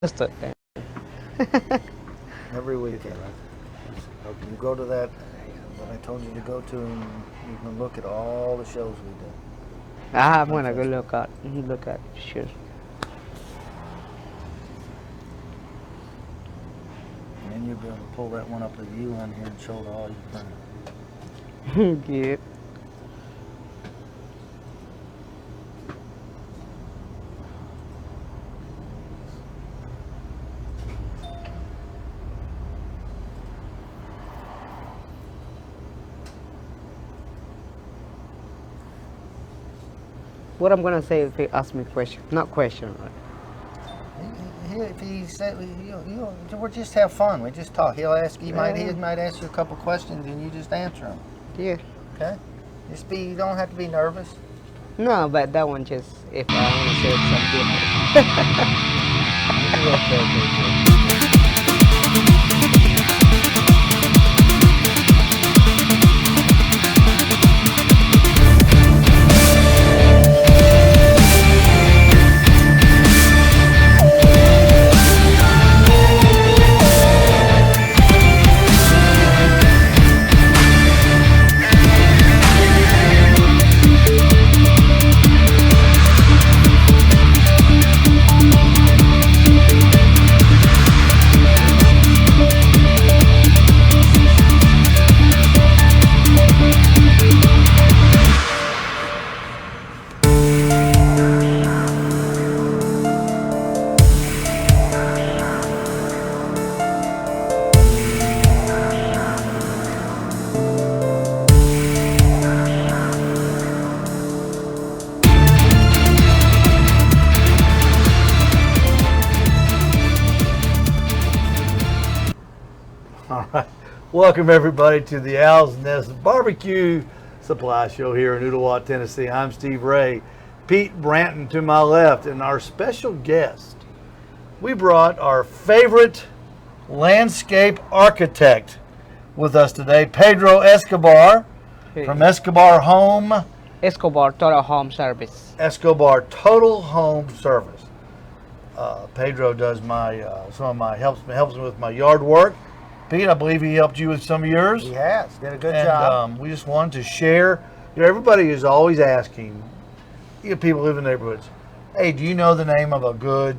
Understood then. Every weekend. You go to that I told you to go to, and you can look at all the shows we did. I'm gonna go look at sure. And then you'll be able to pull that one up with you on here and show to all your friends. Yeah. What I'm gonna say if he asks me question, not question, right? If he said, we'll just have fun. We just talk. He'll ask. He might ask you a couple questions, and you just answer them. Yeah. Okay. You don't have to be nervous. No, but that one just if I want to say something different. You're okay, Pedro. All right. Welcome, everybody, to the Owl's Nest Barbecue Supply Show here in Ooltewah, Tennessee. I'm Steve Ray. Pete Branton to my left, and our special guest. We brought our favorite landscape architect with us today, Pedro Escobar from Escobar Home. Escobar Total Home Service. Escobar Total Home Service. Pedro does my helps me with my yard work. Pete, I believe he helped you with some of yours. He has. Did a good job. We just wanted to share. Everybody is always asking, people who live in neighborhoods, hey, do you know the name of a good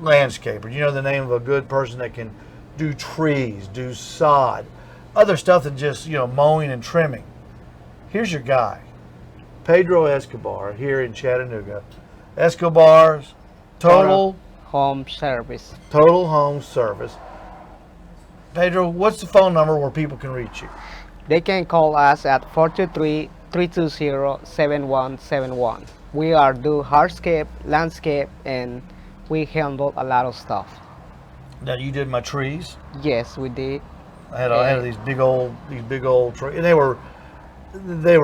landscaper? Do you know the name of a good person that can do trees, do sod, other stuff than just, mowing and trimming? Here's your guy, Pedro Escobar, here in Chattanooga. Escobar's Total Home Service. Total Home Service. Pedro, what's the phone number where people can reach you? They can call us at 423-320-7171. We are do hardscape, landscape, and we handle a lot of stuff. Now, you did my trees. Yes, we did. I had these big old trees, and they were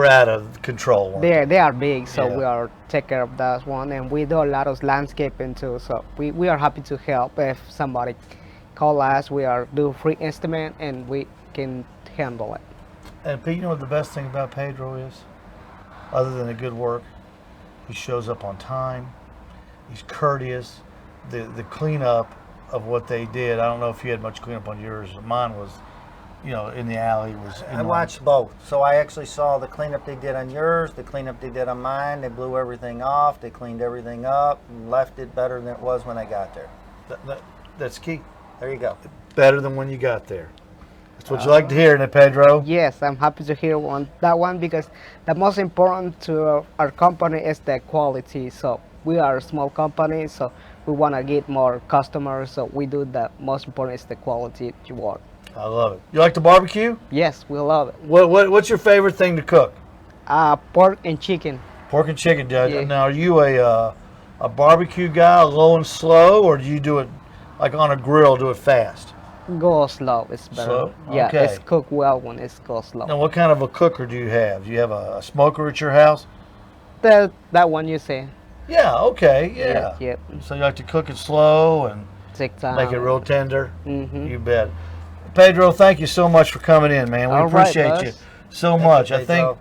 out of control. They are big, so Yeah. we are take care of that one, and we do a lot of landscaping too. So we are happy to help if somebody call us. We are do free estimate, and we can handle it. And Pete, you know what the best thing about Pedro is? Other than the good work, he shows up on time. He's courteous. The cleanup of what they did, I don't know if you had much cleanup on yours. Mine was, in the alley was. I watched both. So I actually saw the cleanup they did on yours, the cleanup they did on mine. They blew everything off. They cleaned everything up and left it better than it was when I got there. That's key. There you go. Better than when you got there. That's what you like to hear, isn't it, Pedro? Yes, I'm happy to hear that one because the most important to our company is the quality. So we are a small company, so we want to get more customers. So we do the most important is the quality you want. I love it. You like to barbecue? Yes, we love it. What's your favorite thing to cook? Pork and chicken. Pork and chicken, Judge. Yeah. Now, are you a barbecue guy, low and slow, or do you do it like on a grill, do it fast? Go slow, it's better. Slow? Yeah, Okay. it's cooked well when it's go slow. Now, what kind of a cooker do you have? Do you have a smoker at your house? That one you say. Yeah, okay, yeah. Yep. So you like to cook it slow and Take time. make it real tender? Mm-hmm. You bet. Pedro, thank you so much for coming in, man. We All right, appreciate you boss. so much. I think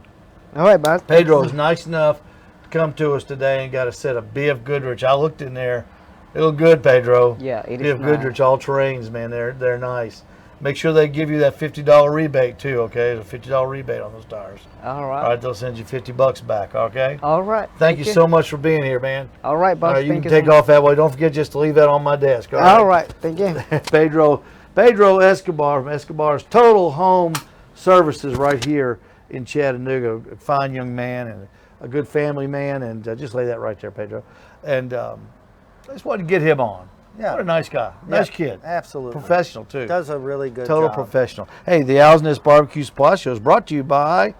All right, boss. Pedro was nice enough to come to us today and got a set of BF Goodrich. I looked in there They look good, Pedro. Yeah, it You is have Goodrich nice. all terrains, man. They're nice. Make sure they give you that $50 rebate too. Okay, there's a $50 rebate on those tires. All All right. right, they'll send you $50 back. Okay. All right. Thank you so much for being here, man. All right, All boss. right, you Thank can you take so much. off that way. Don't forget just to leave that on my desk. All right. Thank you. Pedro Escobar from Escobar's Total Home Services right here in Chattanooga. A fine young man and a good family man. And just lay that right there, Pedro. And I just wanted to get him on. Yeah. What a nice guy. Nice Yeah, kid. absolutely. Professional, too. Does a really good Total job. professional. Hey, the Owl's Nest Barbecue Supply Show is brought to you by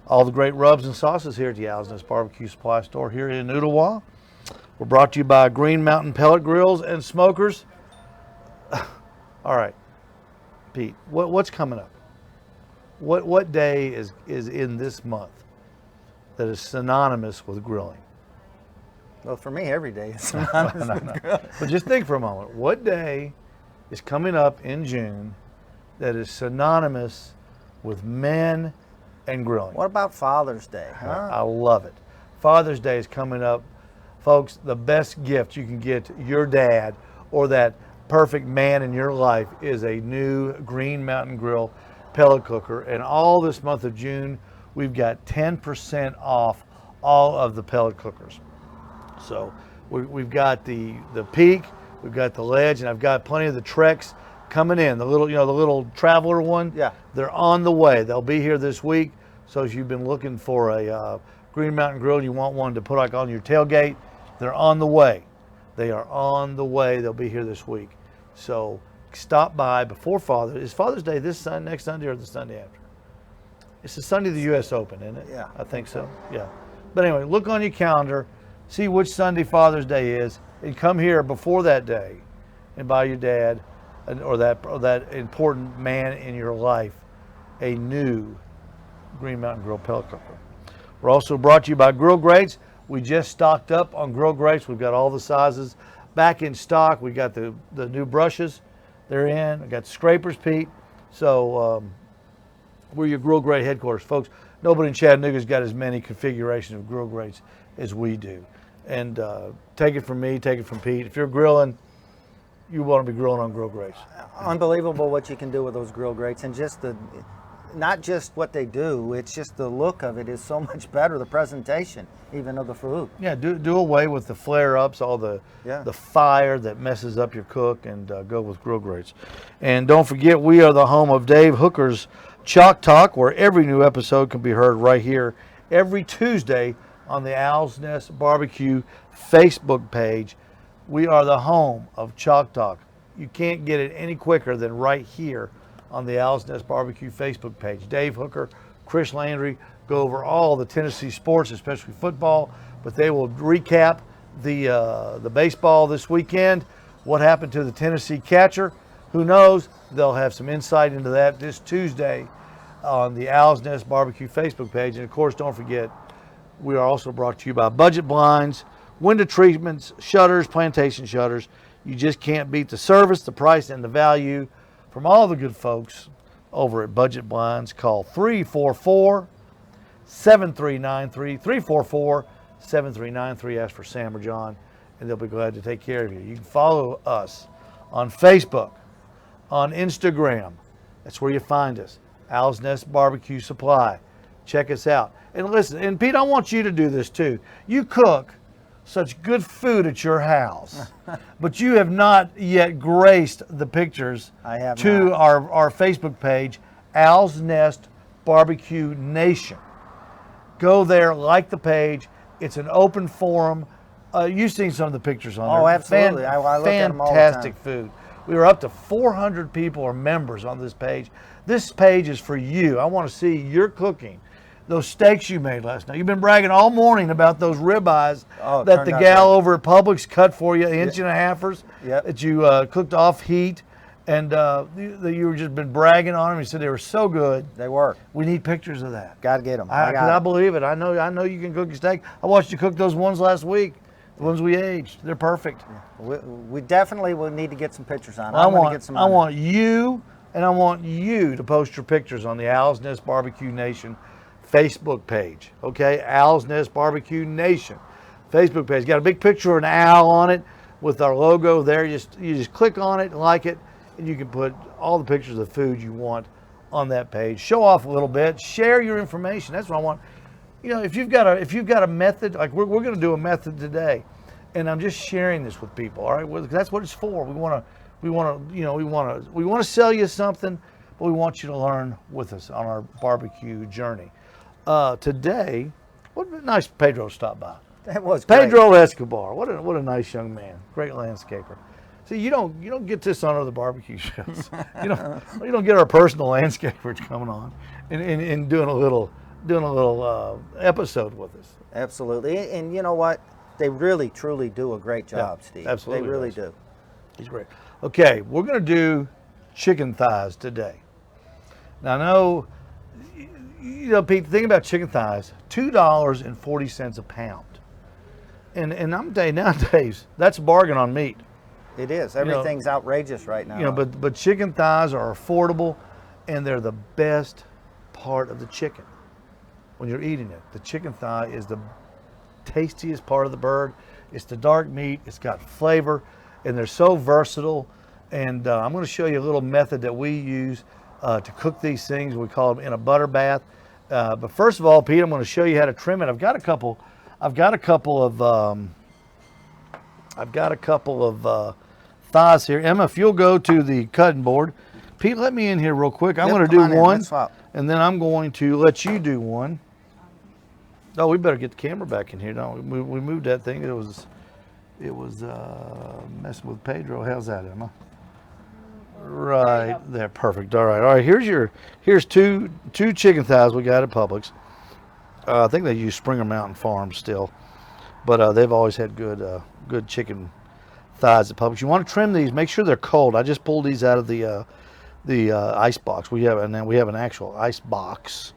all the great rubs and sauces here at the Owl's Nest Barbecue Supply Store here in Ottawa. We're brought to you by Green Mountain Pellet Grills and Smokers. All right, Pete, what's coming up? What day is in this month that is synonymous with grilling? Well, for me, every day is synonymous with grilling. But just think for a moment. What day is coming up in June that is synonymous with men and grilling? What about Father's Day? Huh? I love it. Father's Day is coming up. Folks, the best gift you can get your dad or that perfect man in your life is a new Green Mountain Grill pellet cooker. And all this month of June, we've got 10% off all of the pellet cookers. So we've got the Peak, we've got the Ledge, and I've got plenty of the Treks coming in. The little Traveler one. Yeah. They're on the way. They'll be here this week. So if you've been looking for a Green Mountain Grill and you want one to put like on your tailgate, they're on the way. They are on the way. They'll be here this week. So stop by before Is Father's Day next Sunday or the Sunday after? It's the Sunday of the U.S. Open, isn't it? Yeah. I think so. Yeah. But anyway, look on your calendar, see which Sunday Father's Day is, and come here before that day and buy your dad or that important man in your life a new Green Mountain Grill pellet cooker. We're also brought to you by Grill Grates. We just stocked up on Grill Grates. We've got all the sizes back in stock. We got the new brushes. They're in. We got the scrapers, Pete. So we're your Grill Grate headquarters, folks. Nobody in Chattanooga's got as many configurations of Grill Grates as we do. And take it from me, take it from Pete. If you're grilling, you want to be grilling on Grill Grates. Unbelievable what you can do with those grill grates, and just not just what they do, it's just the look of it is so much better, the presentation even of the food. Yeah, do away with the flare-ups, all the fire that messes up your cook, and go with Grill Grates. And don't forget, we are the home of Dave Hooker's Chalk Talk, where every new episode can be heard right here every Tuesday on the Owl's Nest Barbecue Facebook page. We are the home of Chalk Talk. You can't get it any quicker than right here on the Owl's Nest Barbecue Facebook page. Dave Hooker, Chris Landry go over all the Tennessee sports, especially football, but they will recap the baseball this weekend. What happened to the Tennessee catcher? Who knows? They'll have some insight into that this Tuesday on the Owl's Nest Barbecue Facebook page. And of course, don't forget, we are also brought to you by Budget Blinds, window treatments, shutters, plantation shutters. You just can't beat the service, the price, and the value from all the good folks over at Budget Blinds. Call 344-7393, 344-7393. Ask for Sam or John, and they'll be glad to take care of you. You can follow us on Facebook, on Instagram. That's where you find us. Owl's Nest Barbecue Supply. Check us out. And listen, and Pete, I want you to do this too. You cook such good food at your house, but you have not yet graced the pictures to our Facebook page, Owl's Nest Barbecue Nation. Go there, like the page. It's an open forum. You've seen some of the pictures on there. Oh, absolutely. I look at them all the time. Fantastic food. We are up to 400 people or members on this page. This page is for you. I want to see your cooking. Those steaks you made last night. You've been bragging all morning about those ribeyes that the gal over at Publix cut for you, inch and a halfers, that you cooked off heat, and you were just been bragging on them. You said they were so good. They were. We need pictures of that. Got to get them. I believe it. I know you can cook a steak. I watched you cook those ones last week. The ones we aged. They're perfect. We definitely will need to get some pictures on. I want you to post your pictures on the Owl's Nest Barbecue Nation Facebook page. Okay, Owl's Nest Barbecue Nation Facebook page. Got a big picture of an owl on it. with our logo there. You just click on it, like it, and you can put all the pictures of food you want on that page. Show off a little bit. Share your information. That's what I want. You know, if you've got a method, like we're going to do a method today, and I'm just sharing this with people. All right, well, that's what it's for. We want to sell you something, but we want you to learn with us on our barbecue journey. Today, what a nice Pedro stopped by. That was great. Pedro Escobar. What a nice young man. Great landscaper. See, you don't get this on other barbecue shows. you don't get our personal landscapers coming on and doing a little episode with us. Absolutely. And you know what? They really, truly do a great job, Yeah, Steve. absolutely They really does. do. He's great. Okay, we're going to do chicken thighs today. Now, I know, Pete, the thing about chicken thighs, $2.40 a pound. And I'm telling you, nowadays, that's a bargain on meat. It is. Everything's outrageous right now. But chicken thighs are affordable, and they're the best part of the chicken when you're eating it. The chicken thigh is the tastiest part of the bird. It's the dark meat. It's got flavor, and they're so versatile. And I'm going to show you a little method that we use to cook these things. We call them in a butter bath. But first of all, Pete, I'm going to show you how to trim it. I've got a couple of thighs here. Emma, if you'll go to the cutting board. Pete, let me in here real quick. I'm going to do one, and then I'm going to let you do one. Oh, we better get the camera back in here, don't we? We moved that thing. It was messing with Pedro. How's that, Emma? Right there, perfect. All right. Here's two chicken thighs we got at Publix. I think they use Springer Mountain Farms still, but they've always had good chicken thighs at Publix. You want to trim these. Make sure they're cold. I just pulled these out of the ice box. We have an actual ice box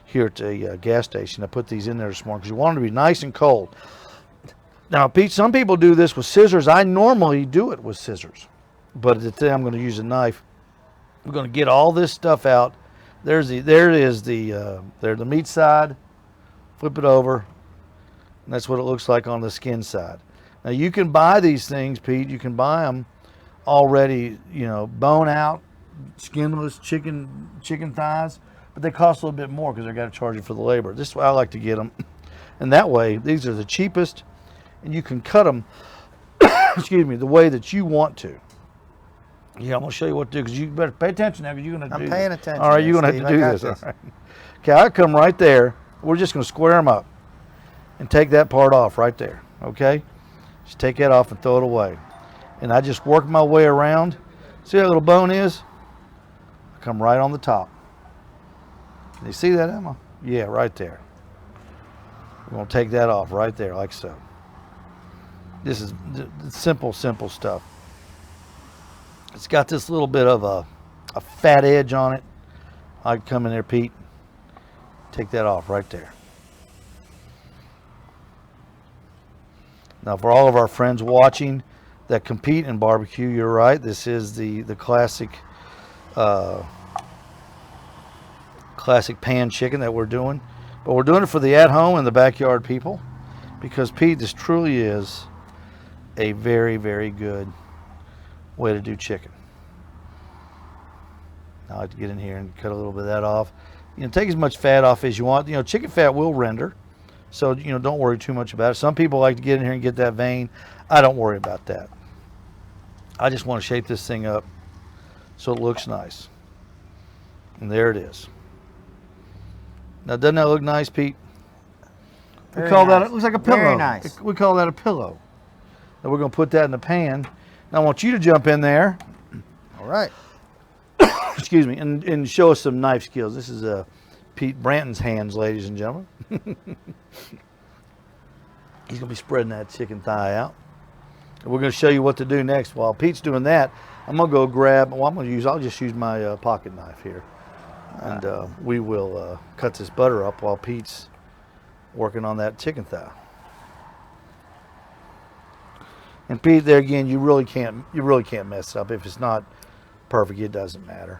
here at the gas station. I put these in there this morning because you want them to be nice and cold. Now, Pete, some people do this with scissors. I normally do it with scissors, but today I'm going to use a knife. We're going to get all this stuff out. There's the meat side. Flip it over, and that's what it looks like on the skin side. Now, you can buy these things, Pete. You can buy them already, bone out, skinless chicken thighs, but they cost a little bit more because they've got to charge you for the labor. This is why I like to get them, and that way these are the cheapest, and you can cut them, excuse me, the way that you want to. Yeah, I'm gonna show you what to do because you better pay attention now because you're gonna do this. I'm paying attention. All right, you're gonna have to do this. This. All right. Okay, I come right there. We're just gonna square them up and take that part off right there. Okay, just take that off and throw it away. And I just work my way around. See that little bone is? I come right on the top. Can you see that, Emma? Yeah, right there. We're gonna take that off right there, like so. This is simple stuff. It's got this little bit of a fat edge on it. I come in there, Pete. Take that off right there. Now, for all of our friends watching that compete in barbecue, you're right. This is the classic pan chicken that we're doing. But we're doing it for the at-home and the backyard people because, Pete, this truly is a very, very good way to do chicken. Now I like to get in here and cut a little bit of that off. Take as much fat off as you want. Chicken fat will render, so don't worry too much about it. Some people like to get in here and get that vein. I don't worry about that. I just want to shape this thing up so it looks nice. And there it is. Now, doesn't that look nice, Pete? Very we call nice. that, it looks like a pillow. Very nice. We call that a pillow. Now we're going to put that in the pan. Now I want you to jump in there. All right. Excuse me, and show us some knife skills. This is Pete Branton's hands, ladies and gentlemen. He's going to be spreading that chicken thigh out. And we're going to show you what to do next. While Pete's doing that, I'm going to go grab, I'll just use my pocket knife here. And we will cut this butter up while Pete's working on that chicken thigh. And Pete, there again, you really can't mess it up. If it's not perfect, it doesn't matter.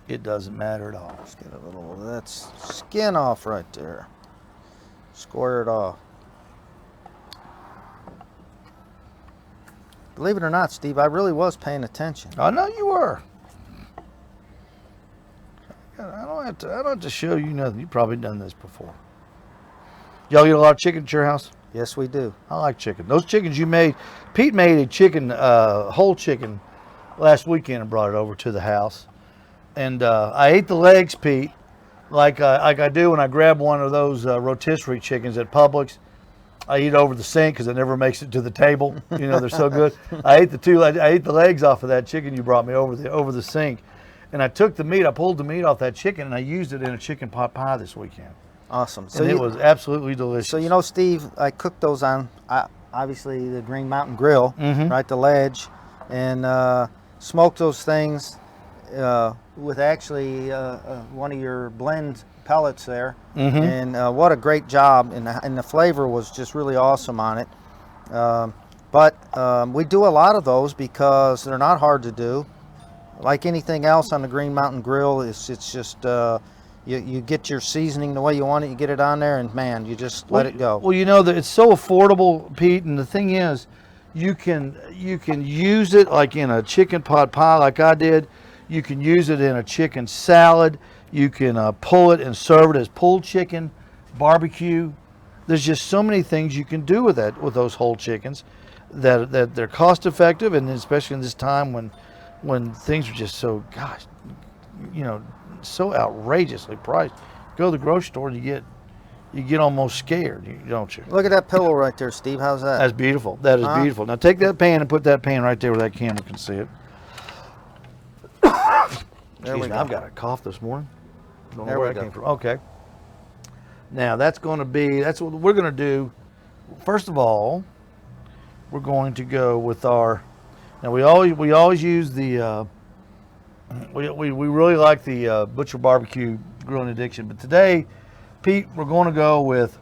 It doesn't matter at all. Let's get a little of that skin off right there. Square it off. Believe it or not, Steve, I really was paying attention. I know you were. I don't have to show you nothing. You've probably done this before. Y'all eat a lot of chicken at your house? Yes, we do. I like chicken. Those chickens you made, Pete made a chicken, whole chicken last weekend and brought it over to the house. And I ate the legs, Pete, like I do when I grab one of those rotisserie chickens at Publix. I eat it over the sink because it never makes it to the table. You know, they're so good. I ate the legs off of that chicken you brought me over the sink. And I took the meat, I pulled the meat off that chicken, and I used it in a chicken pot pie this weekend. Awesome. So it was absolutely delicious. So, you know, Steve, I cooked those on, obviously, the Green Mountain Grill, right, the ledge, and smoked those things with actually one of your blend pellets there. And what a great job. And the flavor was just really awesome on it. But we do a lot of those because they're not hard to do. Like anything else on the Green Mountain Grill, it's just you get your seasoning the way you want it, you get it on there, and man, you just let it go. Well, you know that it's so affordable, Pete, and the thing is, you can use it like in a chicken pot pie, like I did. You can use it in a chicken salad. You can pull it and serve it as pulled chicken, barbecue. There's just so many things you can do with those whole chickens, that they're cost effective, and especially in this time when things are just so, gosh, you know, so outrageously priced. Go to the grocery store and you get almost scared, don't you? Look at that pillow right there, Steve. How's that? That's beautiful. That is beautiful. Now take that pan and put that pan right there where that camera can see it. There we go. I've got a cough this morning. Don't know There where we that go. came from. Okay. Now that's what we're going to do. First of all, we're going to go with our. Now we always use the. We really like the Butcher Barbecue Grilling Addiction, but today, Pete, we're going to go with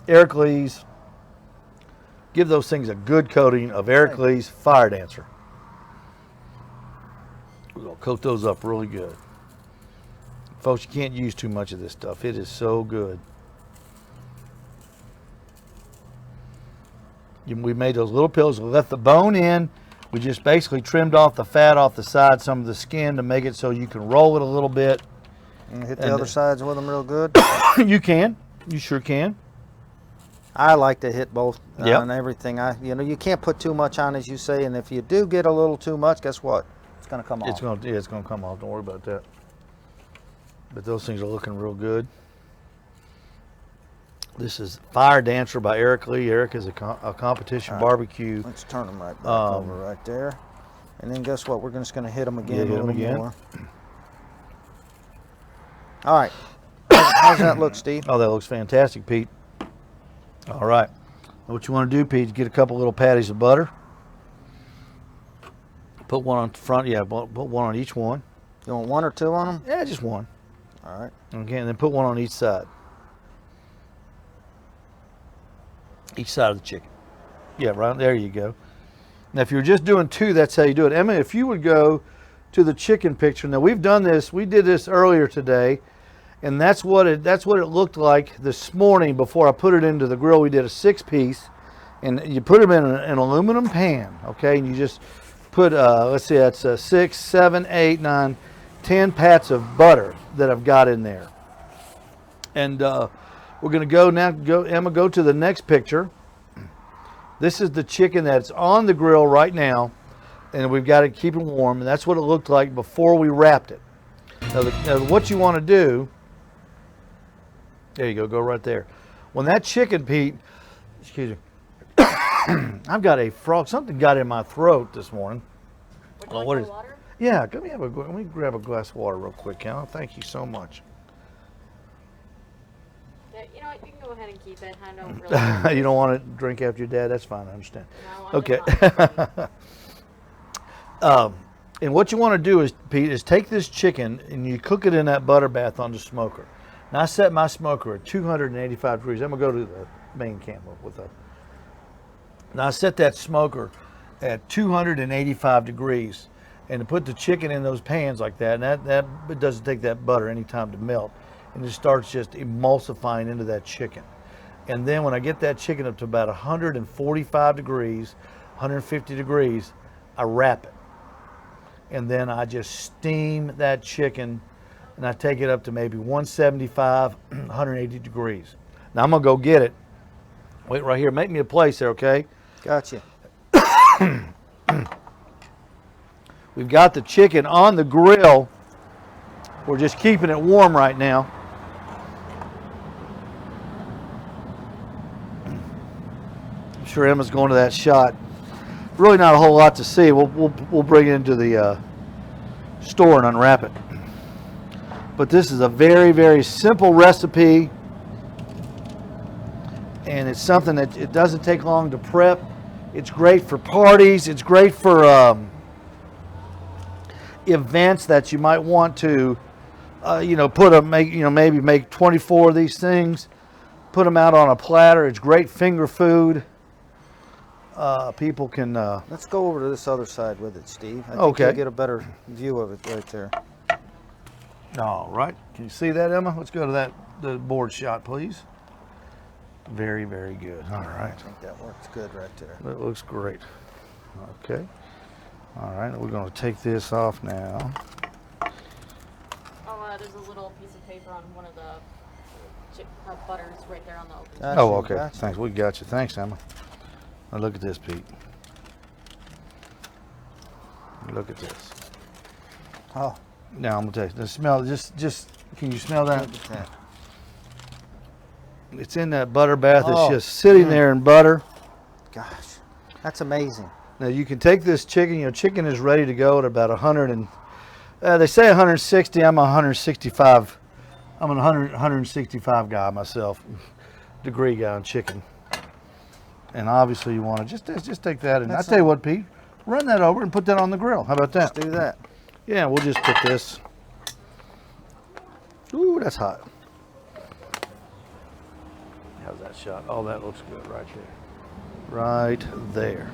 Eric Lee's. Give those things a good coating of Eric Lee's Fire Dancer. We're going to coat those up really good. Folks, you can't use too much of this stuff. It is so good. We made those little pills. We left the bone in. We just basically trimmed off the fat off the side, some of the skin, to make it so you can roll it a little bit. And hit the other sides with them real good. You can. You sure can. I like to hit both Yep. on everything. You can't put too much on, as you say, and if you do get a little too much, guess what? It's going to come off. It's going to come off. Don't worry about that. But those things are looking real good. This is Fire Dancer by Eric Lee. Eric is a competition barbecue. Let's turn them right back over right there. And then guess what? We're just going to hit them again a little more. All right. How's that look, Steve? Oh, that looks fantastic, Pete. All right. What you want to do, Pete, is get a couple little patties of butter. Put one on the front. Yeah, put one on each one. You want one or two on them? Yeah, just one. All right. Okay, and then put one on each side. Each side of the chicken. Yeah, right there you go. Now, if you're just doing two, that's how you do it. Emma, if you would go to the chicken picture. Now, we've done this. We did this earlier today, and that's what it looked like this morning before I put it into the grill. We did a 6-piece, and you put them in an aluminum pan, okay? And you just put, let's see, that's 6, 7, 8, 9, 10 pats of butter that I've got in there. And we're going to Emma, go to the next picture. This is the chicken that's on the grill right now, and we've got to keep it warm, and that's what it looked like before we wrapped it. Now what you want to do, there you go right there. When that chicken, Pete, excuse me, I've got a frog, something got in my throat this morning. What is water? Yeah, let me grab a glass of water real quick, Cal. Thank you so much. You know what? You can go ahead and keep it. I don't really. You don't want to drink after your dad? That's fine. I understand. No, Okay. I'm And what you want to do is, Pete, is take this chicken and you cook it in that butter bath on the smoker. Now I set my smoker at 285 degrees. I'm gonna go to the main camera with that. Now I set that smoker at 285 degrees, and to put the chicken in those pans like that, and that it doesn't take that butter any time to melt, and it starts just emulsifying into that chicken. And then when I get that chicken up to about 145 degrees, 150 degrees, I wrap it. And then I just steam that chicken, and I take it up to maybe 175, 180 degrees. Now I'm gonna go get it. Wait right here, make me a place there, okay? Gotcha. We've got the chicken on the grill. We're just keeping it warm right now. I'm sure Emma's going to that shot. Really not a whole lot to see. We'll bring it into the store and unwrap it. But this is a very, very simple recipe, and it's something that it doesn't take long to prep. It's great for parties. It's great for events that you might want to, maybe make 24 of these things, put them out on a platter. It's great finger food. People can. Let's go over to this other side with it, Steve. I think Okay. you'll get a better view of it right there. All right. Can you see that, Emma? Let's go to the board shot, please. Very, very good. All right. I think that works good right there. That looks great. Okay. All right. We're going to take this off now. Oh, there's a little piece of paper on one of the butters right there on the open. Gotcha, Oh, okay. gotcha. Thanks. We got you. Thanks, Emma. Now look at this, Pete. Look at this. Oh, Now I'm gonna tell you. The smell. Just. Can you smell that? look at that. It's in that butter bath. Oh. It's just sitting there in butter. Gosh, that's amazing. Now you can take this chicken. Chicken is ready to go at about 100 and they say 160. I'm 165. I'm an 165 guy myself, degree guy on chicken. And obviously you want to just take that and I tell you what, Pete, run that over and put that on the grill. How about that? Let's do that. Yeah, we'll just put this. Ooh, that's hot. How's that shot? Oh, that looks good right there. Right there.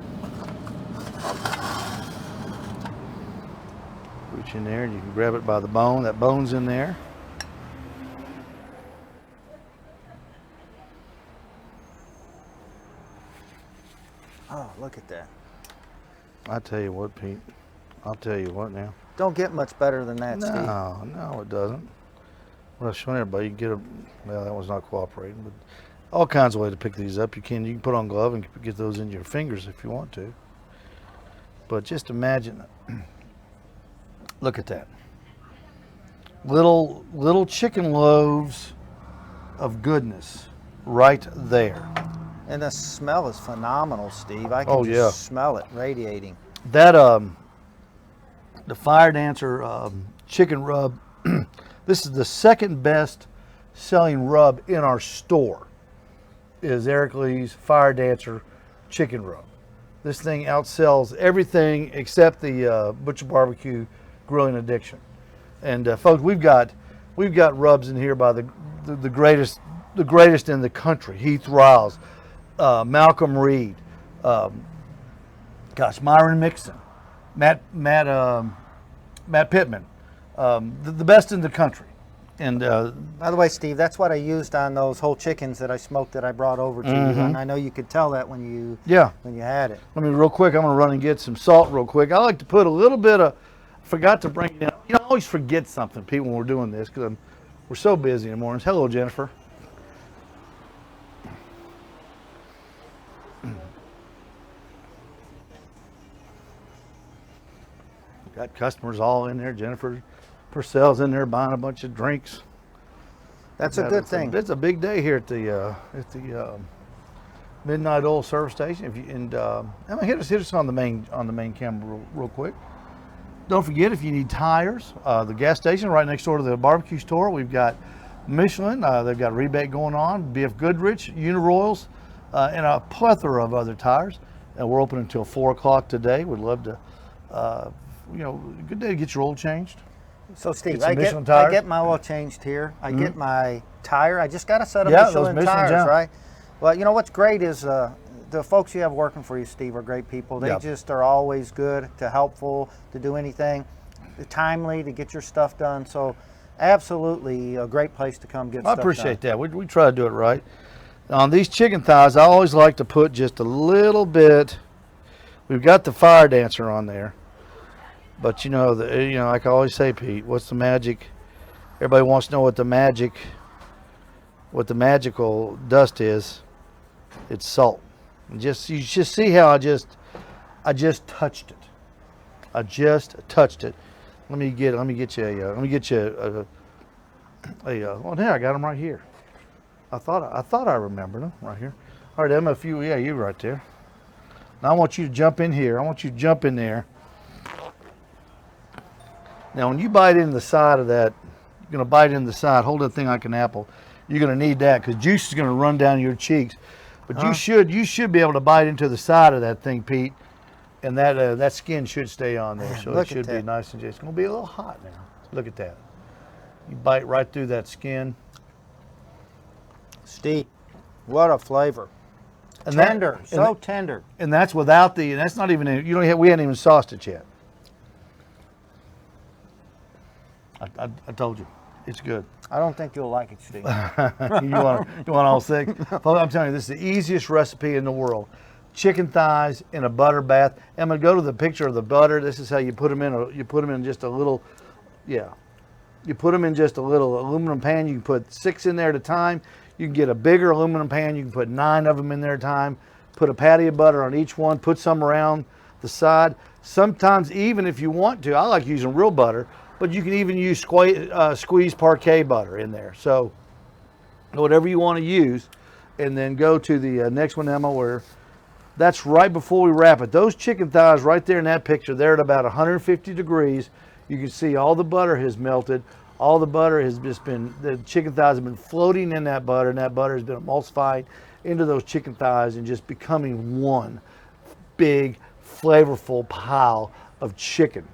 Reach in there and you can grab it by the bone. That bone's in there. Oh, look at that. I tell you what, Pete. I'll tell you what now. Don't get much better than that, Steve. No, it doesn't. Well, showing everybody, you can get a. Well, that one's not cooperating, but all kinds of ways to pick these up. You can put on glove and get those into your fingers if you want to. But just imagine. Look at that. Little chicken loaves of goodness right there. And the smell is phenomenal, Steve. I can Oh, just yeah. smell it radiating. That the Fire Dancer chicken rub. This is the second best selling rub in our store. Is Eric Lee's Fire Dancer chicken rub. This thing outsells everything except the Butcher Barbecue Grilling Addiction. And folks, we've got rubs in here by the greatest in the country. Heath Riles, Malcolm Reed, Myron Mixon, Matt Pittman, the best in the country. And By the way, Steve, that's what I used on those whole chickens that I smoked that I brought over to you. And I know you could tell that when you had it. let me real quick. I'm gonna run and get some salt real quick. I like to put a little bit of. Forgot to bring it. I always forget something, people, when we're doing this because we're so busy in the mornings. Hello, Jennifer. Got customers all in there. Jennifer Purcell's in there buying a bunch of drinks. That's a good thing. It's a big day here at the Midnight Oil Service Station. Emma, hit us on the main camera real quick. Don't forget, if you need tires, the gas station right next door to the barbecue store. We've got Michelin. They've got a rebate going on. BF Goodrich, Uniroyals, and a plethora of other tires. And we're open until 4 o'clock today. We'd love to. Good day to get your oil changed. So, Steve, some I Michelin tires. get my oil changed here. I get my tire. I just got a set of Yeah, Michelin those Michelins, tires, yeah. right? Well, you know what's great is the folks you have working for you, Steve, are great people. They Yeah. just are always good, to helpful, to do anything, timely, to get your stuff done. So, absolutely a great place to come get I stuff appreciate done. that. We try to do it right. On these chicken thighs, I always like to put just a little bit We've got the fire dancer on there, but like I always say, Pete, what's the magic? Everybody wants to know what the magical dust is. It's salt. You just see how I just touched it. I just touched it. Let me get you a well, there, I got them right here. I thought I remembered them right here. All right, Emma, you right there. Now I want you to jump in here. I want you to jump in there. Now when you bite into the side of that, you're gonna bite into the side. Hold that thing like an apple. You're gonna need that because juice is gonna run down your cheeks. But you should be able to bite into the side of that thing, Pete, and that skin should stay on there. So it should be nice and it's gonna be a little hot now. Look at that. You bite right through that skin. Steve, what a flavor. And tender, tender. And that's without that's not even, we hadn't even sauced it yet. I told you, it's good. I don't think you'll like it, Steve. you want all six? Well, I'm telling you, this is the easiest recipe in the world. Chicken thighs in a butter bath. I'm gonna go to the picture of the butter. This is how you put them in. You put them in just a little, You put them in just a little aluminum pan. You can put 6 in there at a time. You can get a bigger aluminum pan. You can put 9 of them in there at a time. Put a patty of butter on each one. Put some around the side. Sometimes even if you want to, I like using real butter, but you can even use squeezed parquet butter in there. So whatever you want to use. And then go to the next one, Emma, where that's right before we wrap it. Those chicken thighs right there in that picture, they're at about 150 degrees. You can see all the butter has melted. All the butter has just been, the chicken thighs have been floating in that butter, and that butter has been emulsified into those chicken thighs and just becoming one big, flavorful pile of chicken.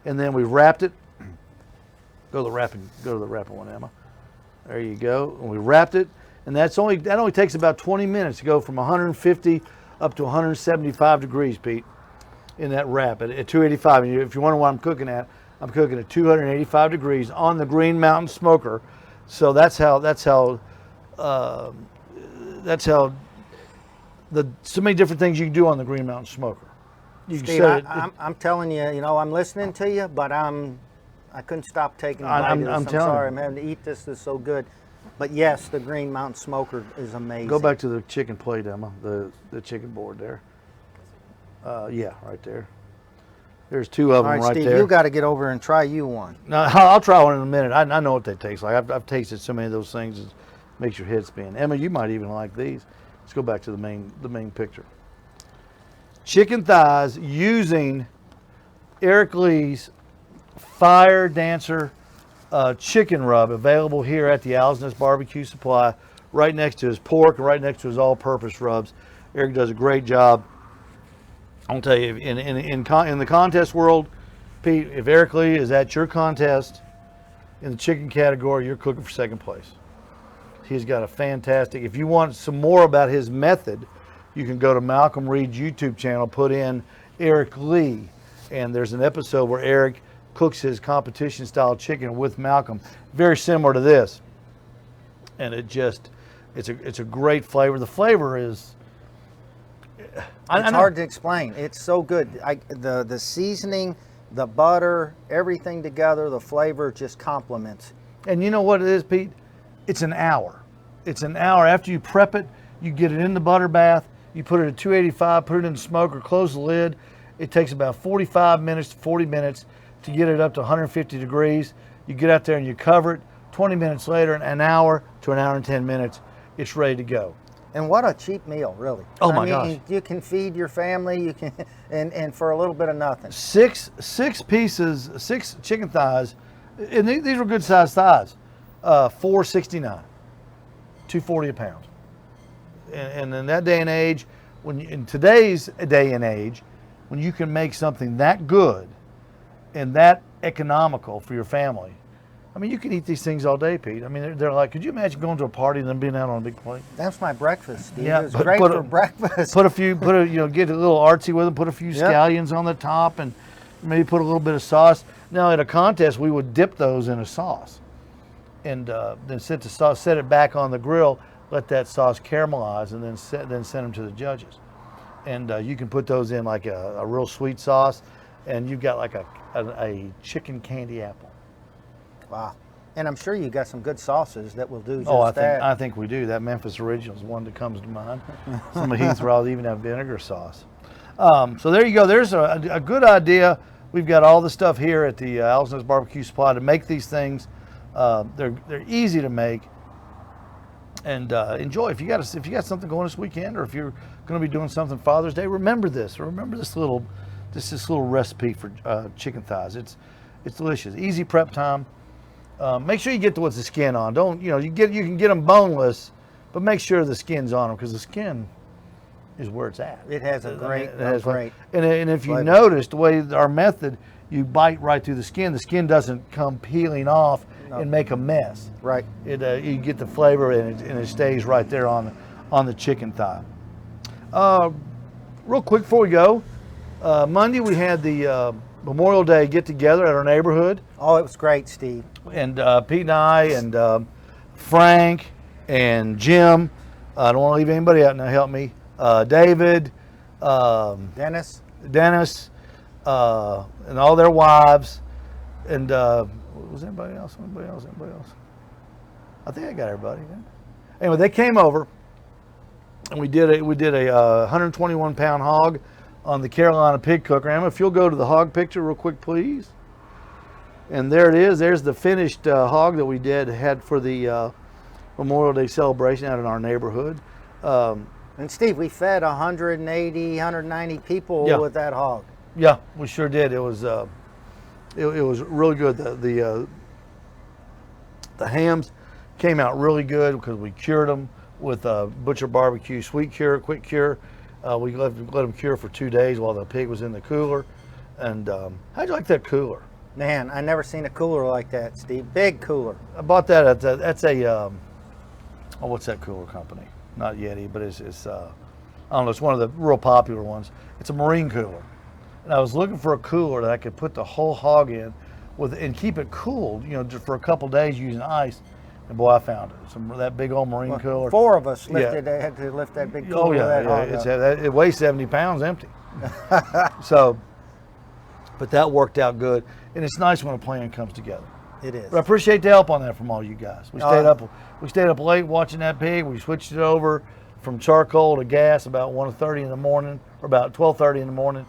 And then we wrapped it. Go to the wrapping one, Emma. There you go. And we wrapped it, and that only takes about 20 minutes to go from 150 up to 175 degrees, Pete, in that wrap at 285. And if you wonder what I'm cooking at, I'm cooking at 285 degrees on the Green Mountain smoker. So that's how so many different things you can do on the Green Mountain smoker. You Steve, I'm telling you, I'm listening to you, but I couldn't stop taking a bite of this. I'm sorry, I'm having to eat this. This is so good. But yes, the Green Mountain smoker is amazing. Go back to the chicken plate, Emma, the chicken board there. Yeah, right there. There's 2 of them right Steve, there. you got to get over and try you one. No, I'll try one in a minute. I know what they taste like. I've tasted so many of those things. It makes your head spin. Emma, you might even like these. Let's go back to the main picture. Chicken thighs using Eric Lee's Fire Dancer chicken rub, available here at the Owl's Nest Barbecue Supply, right next to his pork and right next to his all-purpose rubs. Eric does a great job. I'll tell you, in the contest world, Pete, if Eric Lee is at your contest in the chicken category, you're cooking for second place. He's got a fantastic, if you want some more about his method, you can go to Malcolm Reed's YouTube channel, put in Eric Lee, and there's an episode where Eric cooks his competition style chicken with Malcolm, very similar to this. And it's a great flavor. The flavor is, it's hard to explain. It's so good. The seasoning, the butter, everything together, the flavor just complements. And you know what it is, Pete? It's an hour. It's an hour after you prep it. You get it in the butter bath. You put it at 285. Put it in the smoker. Close the lid. It takes about 45 minutes to 40 minutes to get it up to 150 degrees. You get out there and you cover it. 20 minutes later, an hour to an hour and 10 minutes, it's ready to go. And what a cheap meal, really. Oh my gosh. You can feed your family, you can, and for a little bit of nothing. Six chicken thighs, and these were good sized thighs. $4.69, $2.40 a pound. And in that day and age, in today's day and age, when you can make something that good and that economical for your family, I mean, you can eat these things all day, Pete. I mean, they're like, could you imagine going to a party and then being out on a big plate? That's my breakfast, Steve. Yeah, it's great for breakfast. Get a little artsy with them, put a few scallions on the top, and maybe put a little bit of sauce. Now, at a contest, we would dip those in a sauce, and then set it back on the grill, let that sauce caramelize, and then send them to the judges. and you can put those in like a real sweet sauce, and you've got like a chicken candy apple. Wow. And I'm sure you got some good sauces that will do just Oh, that. I think we do. That Memphis Original is one that comes to mind. Some of Heathrow even have vinegar sauce. So there you go. There's a good idea. We've got all the stuff here at the Allison's Barbecue Supply to make these things. They're easy to make, and enjoy. If you got something going this weekend, or if you're going to be doing something Father's Day, remember this. Remember this little recipe for chicken thighs. It's delicious. Easy prep time. Make sure you get with the skin on. Don't you can get them boneless, but make sure the skin's on them, because the skin is where it's at. It has a great, great. And if you notice the way our method, you bite right through the skin doesn't come peeling off and make a mess. Right. You get the flavor, and it stays right there on the chicken thigh. Real quick before we go, Monday we had the Memorial Day get together at our neighborhood. Oh, it was great, Steve. And Pete and I and Frank and Jim, I don't want to leave anybody out now, help me, David, Dennis, and all their wives, and was anybody else? Anybody else? I think I got everybody. Yeah. Anyway, they came over, and we did a 121-pound hog on the Carolina pig cooker. Emma, if you'll go to the hog picture real quick, please. And there it is. There's the finished hog that we had for the Memorial Day celebration out in our neighborhood. And Steve, we fed 180, 190 people with that hog. Yeah, we sure did. It was really good. The hams came out really good because we cured them with Butcher Barbecue Sweet Cure, Quick Cure. We let them cure for 2 days while the pig was in the cooler. And how'd you like that cooler? Man, I never seen a cooler like that, Steve. Big cooler. I bought that that's a what's that cooler company? Not Yeti, but it's I don't know. It's one of the real popular ones. It's a marine cooler, and I was looking for a cooler that I could put the whole hog in and keep it cooled, just for a couple days using ice. And boy, I found it. That big old marine cooler. 4 of us had to lift that big cooler. Oh yeah. It weighs 70 pounds empty. So, but that worked out good, and it's nice when a plan comes together. It is. But I appreciate the help on that from all you guys. We stayed up late watching that pig. We switched it over from charcoal to gas about 1:30 in the morning, or about 12:30 in the morning,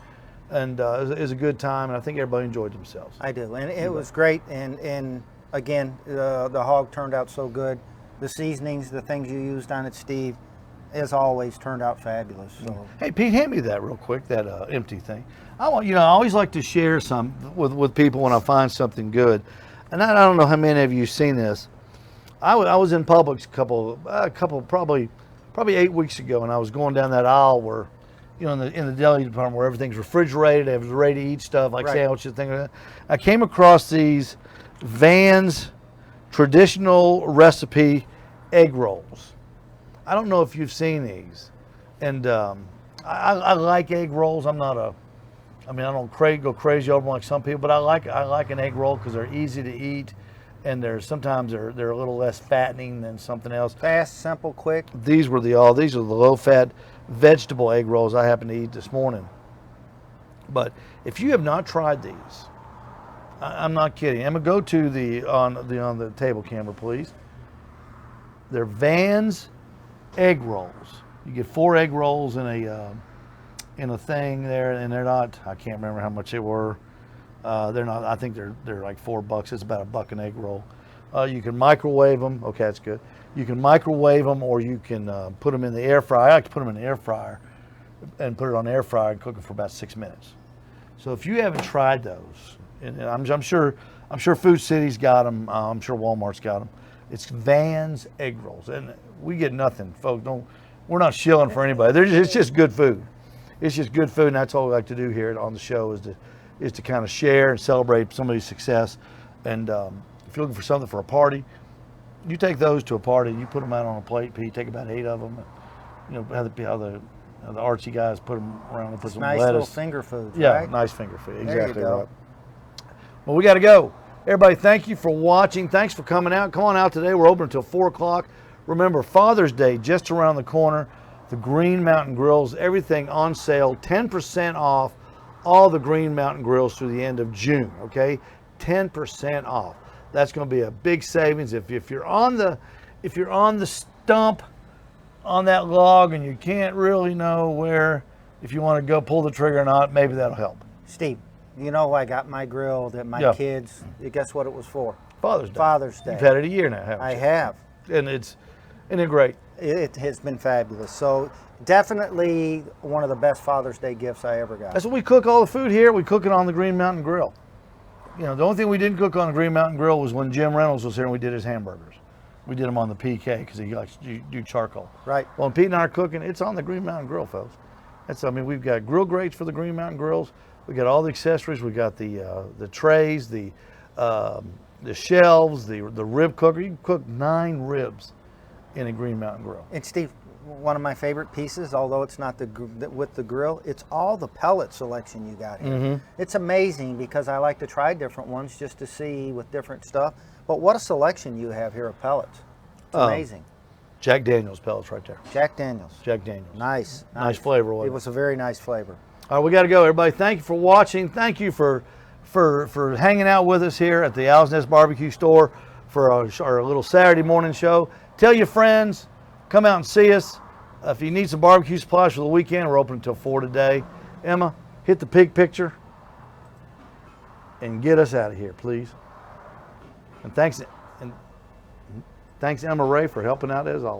and it was a good time. And I think everybody enjoyed themselves. I do, and it was great. And again, the hog turned out so good. The seasonings, the things you used on it, Steve, as always, turned out fabulous. So. Hey, Pete, hand me that real quick. That empty thing. I always like to share some with people when I find something good. And I don't know how many of you have seen this. I was in Publix a couple probably 8 weeks ago, and I was going down that aisle where, in the deli department where everything's refrigerated, it was ready to eat stuff like sandwiches, things like that. I came across these Vans traditional recipe egg rolls. I don't know if you've seen these, and I like egg rolls. I don't go crazy over them like some people, but I like an egg roll because they're easy to eat, and sometimes they're a little less fattening than something else. Fast, simple, quick. These are the low-fat vegetable egg rolls I happened to eat this morning. But if you have not tried these, I'm not kidding. Emma, go to on the table camera, please. They're Vans egg rolls. You get 4 egg rolls in a thing there, and they're not, I can't remember how much they were. They're not, I think they're like $4. It's about $1 an egg roll. You can microwave them. Okay, that's good. You can microwave them, or you can put them in the air fryer. I like to put them in the air fryer and put it on the air fryer and cook it for about 6 minutes. So if you haven't tried those, and I'm sure Food City's got them. I'm sure Walmart's got them. It's Vans egg rolls, and we get nothing, folks. We're not shilling for anybody. It's just good food. It's just good food, and that's all we like to do here on the show is to kind of share and celebrate somebody's success. And if you're looking for something for a party, you take those to a party and you put them out on a plate. Pete, take about 8 of them. How the artsy guys put them around and put some nice lettuce. Little finger foods. Yeah, right? Nice finger food. There Exactly you go. right. Well, we got to go. Everybody, thank you for watching. Thanks for coming out. Come on out today. We're open until 4 o'clock. Remember, Father's Day just around the corner. The Green Mountain Grills, everything on sale, 10% off all the Green Mountain Grills through the end of June, okay? 10% off. That's going to be a big savings. If you're on the stump on that log and you can't really know where, if you want to go pull the trigger or not, maybe that'll help. Steve, you know I got my grill that my Yeah. kids, guess what it was for? Father's Day. Father's Day. You've had it a year now, haven't I you? have. And isn't it great? It has been fabulous. So definitely one of the best Father's Day gifts I ever got. That's what we cook all the food here. We cook it on the Green Mountain Grill. You know, the only thing we didn't cook on the Green Mountain Grill was when Jim Reynolds was here and we did his hamburgers. We did them on the PK because he likes to do charcoal. Right. Well, when Pete and I are cooking, it's on the Green Mountain Grill, folks. We've got grill grates for the Green Mountain Grills. We got all the accessories. We got the trays, the shelves, the rib cooker. You can cook 9 ribs in a Green Mountain Grill. And Steve, one of my favorite pieces, although it's not with the grill, it's all the pellet selection you got here. Mm-hmm. It's amazing because I like to try different ones just to see with different stuff. But what a selection you have here of pellets. It's amazing. Jack Daniel's pellets right there. Jack Daniels. Jack Daniel's. Nice. Nice flavor, wasn't It was a very nice flavor. All right, we got to go, everybody. Thank you for watching. Thank you for hanging out with us here at the Owl's Nest Barbecue Store for our little Saturday morning show. Tell your friends, come out and see us. If you need some barbecue supplies for the weekend, we're open until 4 today. Emma, hit the pig picture and get us out of here, please. And thanks Emma Ray for helping out as always.